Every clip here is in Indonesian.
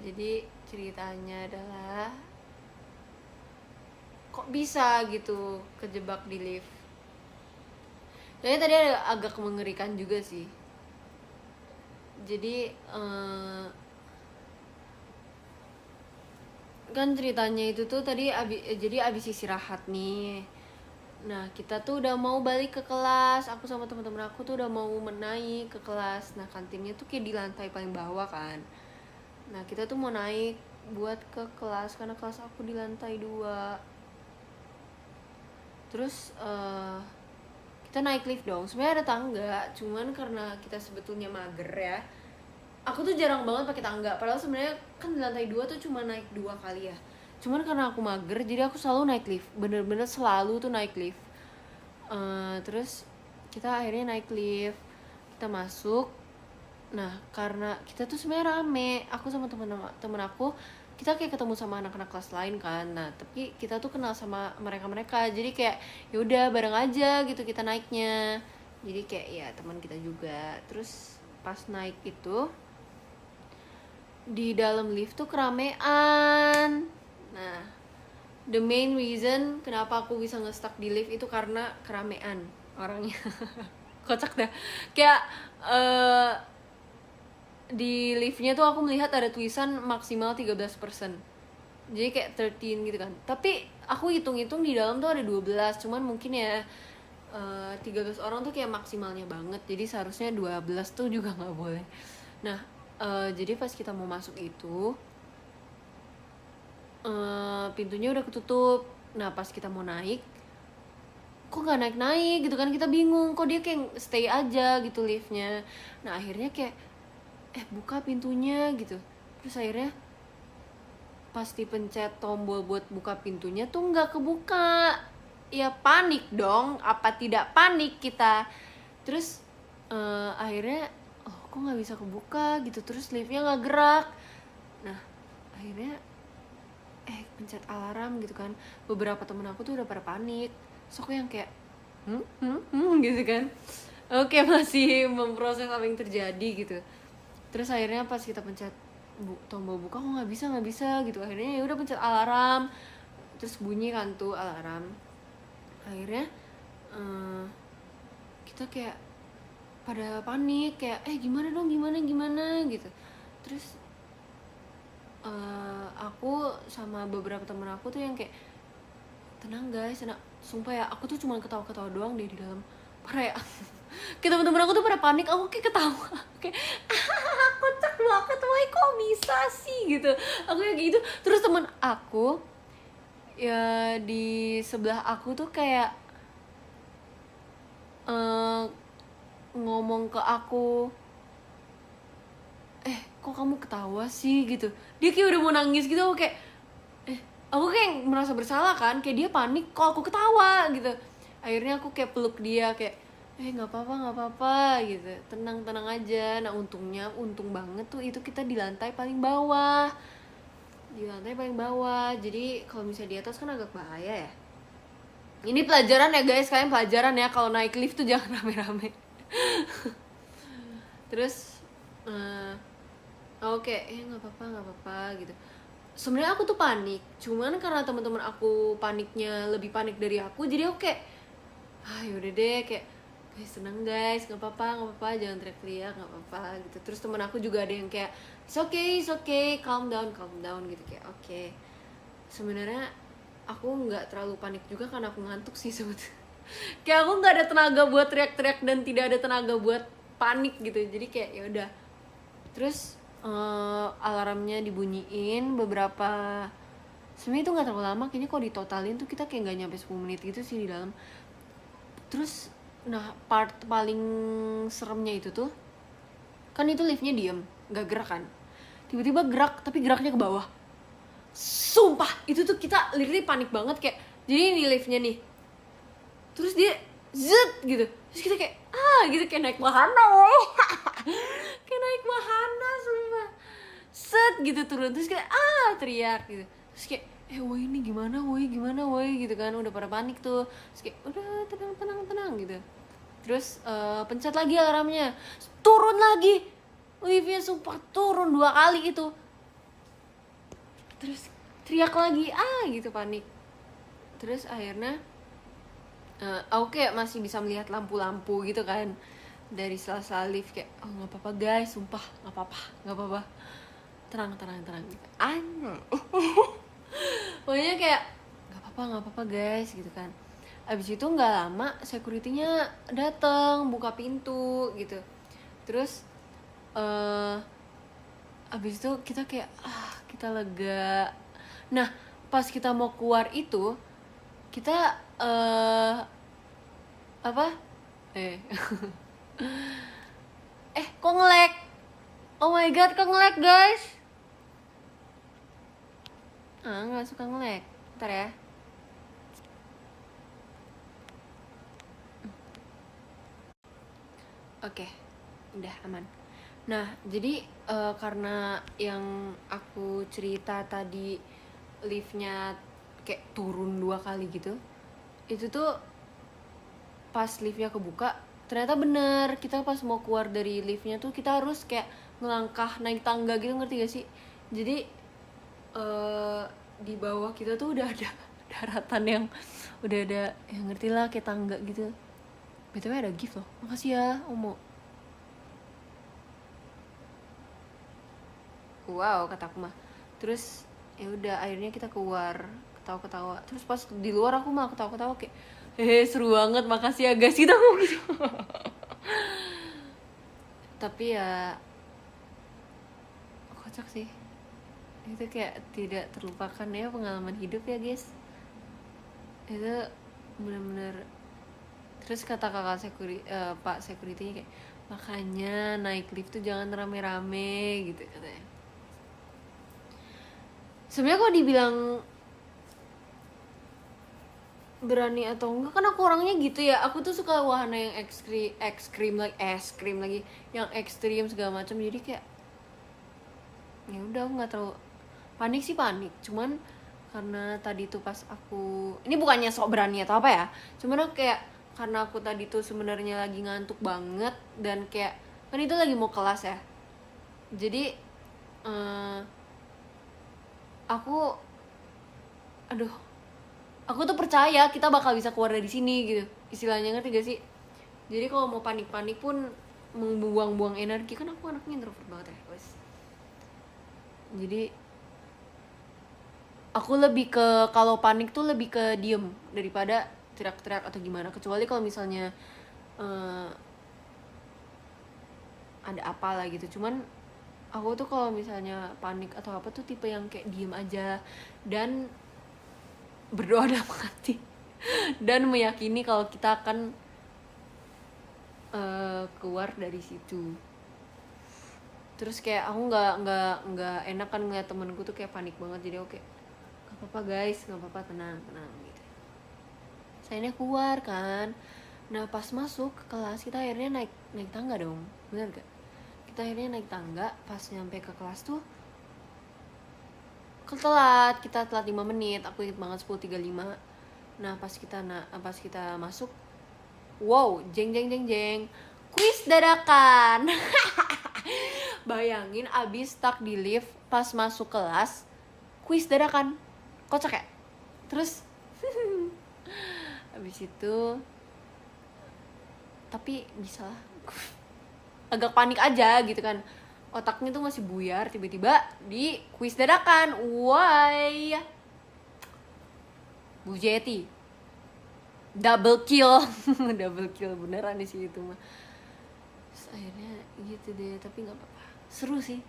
jadi ceritanya adalah kok bisa gitu kejebak di lift. Jadi tadi ada agak mengerikan juga sih. Jadi kan ceritanya itu tuh tadi jadi abis istirahat nih. Nah kita tuh udah mau balik ke kelas, aku sama teman-teman aku tuh udah mau naik ke kelas. Nah kantinnya tuh kayak di lantai paling bawah kan. Nah kita tuh mau naik buat ke kelas karena kelas aku di lantai 2. Terus kita naik lift dong. Sebenarnya ada tangga, cuman karena kita sebetulnya mager ya. Aku tuh jarang banget pakai tangga. Padahal sebenarnya kan di lantai 2 tuh cuma naik 2 kali ya. Cuman karena aku mager, jadi aku selalu naik lift. Bener-bener selalu tuh naik lift. Terus kita akhirnya naik lift, kita masuk. Nah karena kita tuh sebenarnya rame, aku sama temen aku, kita kayak ketemu sama anak-anak kelas lain kan. Nah tapi kita tuh kenal sama mereka, jadi kayak yaudah bareng aja gitu kita naiknya. Jadi kayak ya teman kita juga. Terus pas naik itu di dalam lift tuh keramaian. Nah the main reason kenapa aku bisa nge-stuck di lift itu karena keramaian orangnya. Kocak dah. Kayak di liftnya tuh aku melihat ada tulisan maksimal 13%. Jadi kayak 13 gitu kan. Tapi aku hitung-hitung di dalam tuh ada 12. Cuman mungkin ya 13 orang tuh kayak maksimalnya banget. Jadi seharusnya 12 tuh juga gak boleh. Nah jadi pas kita mau masuk itu pintunya udah ketutup. Nah pas kita mau naik, kok gak naik-naik gitu kan, kita bingung. Kok dia kayak stay aja gitu liftnya. Nah akhirnya kayak buka pintunya gitu. Terus akhirnya pas dipencet tombol buat buka pintunya tuh gak kebuka. Ya panik dong, apa tidak panik kita. Terus akhirnya kok gak bisa kebuka gitu. Terus liftnya gak gerak. Nah akhirnya pencet alarm gitu kan. Beberapa temen aku tuh udah pada panik. So aku yang kayak gitu kan. Oke, masih memproses apa yang terjadi gitu. Terus akhirnya pas kita pencet tombol buka kok nggak bisa gitu. Akhirnya ya udah pencet alarm. Terus bunyi kan tuh alarm. Akhirnya kita kayak pada panik kayak gimana dong gimana gitu. Terus aku sama beberapa temen aku tuh yang kayak tenang guys, tenang. Sumpah ya, aku tuh cuma ketawa-ketawa doang deh di dalam. Parah ya. Kayak temen-temen aku tuh pada panik, aku kayak ketawa. Kayak kocak banget, wah kok bisa sih gitu. Aku kayak gitu. Terus temen aku ya di sebelah aku tuh kayak ngomong ke aku, kok kamu ketawa sih gitu. Dia kayak udah mau nangis gitu. Aku kayak merasa bersalah kan, kayak dia panik kok aku ketawa gitu. Akhirnya aku kayak peluk dia kayak nggak apa-apa gitu, tenang aja. Nah untung banget tuh itu kita di lantai paling bawah. Jadi kalau misalnya di atas kan agak bahaya ya. Ini pelajaran ya guys, kalian pelajaran ya, kalau naik lift tuh jangan rame-rame. Terus oke, nggak apa-apa gitu. Sebenarnya aku tuh panik, cuman karena teman-teman aku paniknya lebih panik dari aku, jadi aku kayak yaudah deh, kayak guys tenang guys, nggak apa-apa, jangan teriak-teriak, nggak apa-apa gitu. Terus teman aku juga ada yang kayak it's okay, calm down gitu, kayak oke. Sebenarnya aku nggak terlalu panik juga karena aku ngantuk sih sebetulnya. Kayak aku nggak ada tenaga buat teriak-teriak dan tidak ada tenaga buat panik gitu, jadi kayak ya udah. Terus alarmnya dibunyiin beberapa, sebenarnya itu nggak terlalu lama, kayaknya kalau ditotalin tuh kita kayak nggak nyampe 10 menit gitu sih di dalam. Terus nah part paling seremnya itu tuh kan itu liftnya diem nggak gerak kan, tiba-tiba gerak tapi geraknya ke bawah. Sumpah itu tuh kita literally panik banget, kayak jadi di liftnya nih terus dia zet gitu, terus kita kayak gitu kayak naik wahana woy. Kayak naik wahana sumpah, set gitu turun, terus kita teriak gitu. Terus kayak woi ini gimana woi gitu kan, udah pada panik tuh. Terus kayak udah tenang gitu. Terus pencet lagi alarmnya, turun lagi liftnya, sumpah turun 2 kali itu. terus teriak lagi gitu, panik. Terus akhirnya aku kayak masih bisa melihat lampu-lampu gitu kan dari sela-sela lift, kayak oh nggak apa-apa guys, sumpah nggak apa-apa, tenang gitu. Pokoknya kayak nggak apa-apa guys gitu kan. Abis itu nggak lama security-nya datang buka pintu gitu. Terus abis itu kita kayak kita lega. Nah pas kita mau keluar itu kita apa kok nge-lag, oh my god kok nge-lag guys. Nggak suka nge-lag, ntar ya. Oke, udah aman. Nah jadi karena yang aku cerita tadi liftnya kayak turun 2 kali gitu, itu tuh pas liftnya kebuka ternyata bener, kita pas mau keluar dari liftnya tuh kita harus kayak ngelangkah naik tangga gitu, ngerti gak sih? Jadi di bawah kita tuh udah ada daratan yang udah ada, yang ngerti lah, kayak tangga gitu. BTW ada gift loh, makasih ya Omo. Wow kata aku mah. Terus ya udah akhirnya kita keluar ketawa-ketawa. Terus pas di luar aku mah ketawa-ketawa kayak seru banget, makasih ya guys, kita mau gitu. Tapi ya kocak sih, itu kayak tidak terlupakan ya pengalaman hidup ya guys. Itu benar-benar. Terus kata kakak pak security-nya kayak, makanya naik lift tuh jangan rame-rame gitu katanya. Sebenarnya kalau dibilang berani atau enggak, kan aku orangnya gitu ya, aku tuh suka wahana yang ekstrim lagi yang ekstrim segala macam. Jadi kayak ya udah, aku nggak terlalu panik sih, cuman karena tadi tuh pas aku, ini bukannya sok berani atau apa ya, cuman aku kayak karena aku tadi tuh sebenarnya lagi ngantuk banget dan kayak kan itu lagi mau kelas ya, jadi aku tuh percaya kita bakal bisa keluar dari sini gitu istilahnya, ngerti gak sih? Jadi kalau mau panik pun membuang-buang energi, kan aku anaknya introvert banget ya guys. Jadi aku lebih ke, kalau panik tuh lebih ke diem daripada teriak-teriak atau gimana, kecuali kalau misalnya ada apa lah gitu. Cuman aku tuh kalau misalnya panik atau apa tuh tipe yang kayak diem aja dan berdoa dalam hati dan meyakini kalau kita akan keluar dari situ. Terus kayak aku nggak enak kan ngeliat temenku tuh kayak panik banget, jadi oke, nggak apa-apa guys, nggak apa-apa, tenang gitu. Sayangnya keluar kan. Nah pas masuk ke kelas kita akhirnya naik tangga dong, bener gak? Kita akhirnya naik tangga, pas nyampe ke kelas tuh kita telat 5 menit, aku inget banget 10.35. Nah pas kita masuk, wow, jeng kuis dadakan. Bayangin abis stuck di lift, pas masuk kelas kuis dadakan, kocak ya. Terus abis itu tapi bisa lah, agak panik aja gitu kan, otaknya tuh masih buyar, tiba-tiba di kuis dadakan. Why Bu Jeti double kill double kill beneran di situ mah. Terus akhirnya gitu deh, tapi nggak apa-apa, seru sih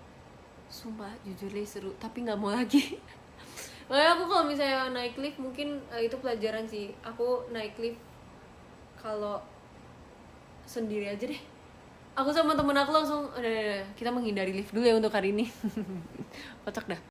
sumpah, jujur deh seru, tapi nggak mau lagi. Makanya aku kalau misalnya naik lift mungkin itu pelajaran sih, aku naik lift kalau sendiri aja deh. Aku sama temen aku langsung udah kita menghindari lift dulu ya untuk hari ini. Kocak dah.